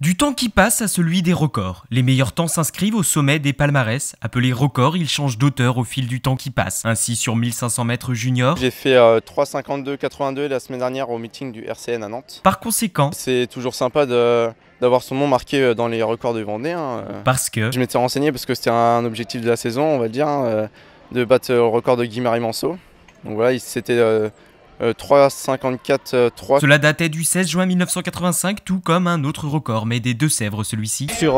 Du temps qui passe à celui des records. Les meilleurs temps s'inscrivent au sommet des palmarès. Appelés records, ils changent d'auteur au fil du temps qui passe. Ainsi, sur 1500 mètres junior, j'ai fait 3,52,82 la semaine dernière au meeting du RCN à Nantes. Par conséquent, C'est toujours sympa d'avoir son nom marqué dans les records de Vendée. parce que Je m'étais renseigné parce que c'était un objectif de la saison, on va dire, de battre le record de Guy-Marie Manceau. Donc voilà, c'était 3,54,3. cela datait du 16 juin 1985, tout comme un autre record, mais des Deux-Sèvres celui-ci. Sur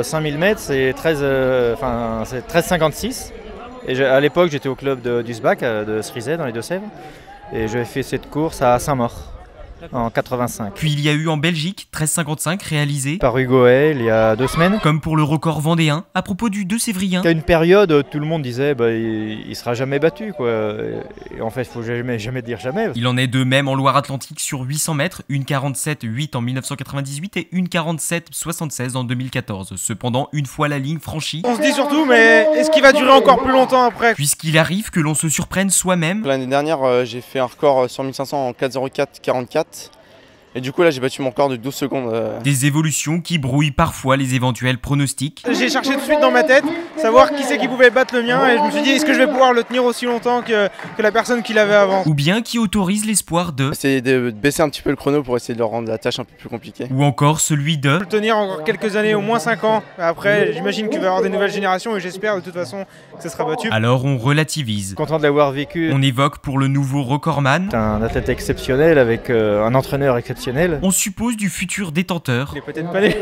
5000 mètres, c'est 13,56. Et à l'époque, j'étais au club d'Usbach, de Cerizay, dans les Deux-Sèvres. Et j'avais fait cette course à Saint-Maur, en 85. Puis il y a eu en Belgique 13,55 réalisé, Par Hugo Hay, il y a 2 semaines. comme pour le record vendéen, à propos du Deux-Sévrien. Il y a une période, tout le monde disait il sera jamais battu, quoi. Et en fait, il faut jamais dire jamais. Il en est de même en Loire-Atlantique sur 800 mètres, une 47,8 en 1998 et une 47,76 en 2014. Cependant, une fois la ligne franchie, On se dit surtout, mais est-ce qu'il va durer encore plus longtemps après? puisqu'il arrive que l'on se surprenne soi-même, L'année dernière, j'ai fait un record sur 1500 en 4,04,44. Et du coup, là, j'ai battu mon record de 12 secondes. des évolutions qui brouillent parfois les éventuels pronostics. J'ai cherché tout de suite dans ma tête, savoir qui c'est qui pouvait battre le mien, et je me suis dit, est-ce que je vais pouvoir le tenir aussi longtemps que la personne qui l'avait avant? Ou bien qui autorise l'espoir de, Essayer de baisser un petit peu le chrono pour essayer de leur rendre la tâche un peu plus compliquée. ou encore celui de. Le tenir encore quelques années, au moins 5 ans. Après, j'imagine qu'il va y avoir des nouvelles générations, et j'espère de toute façon que ça sera battu. Alors on relativise. Content de l'avoir vécu. On évoque pour le nouveau recordman. C'est un athlète exceptionnel avec un entraîneur exceptionnel. On suppose du futur détenteur. Il est peut-être pas né.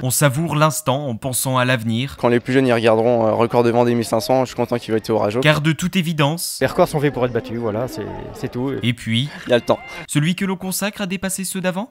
On savoure l'instant en pensant à l'avenir. Quand les plus jeunes y regarderont record de Vendée 1500, je suis content qu'il va être orageux. Car de toute évidence, Les records sont faits pour être battus, voilà, c'est tout. et puis, Il y a le temps. celui que l'on consacre a dépassé ceux d'avant.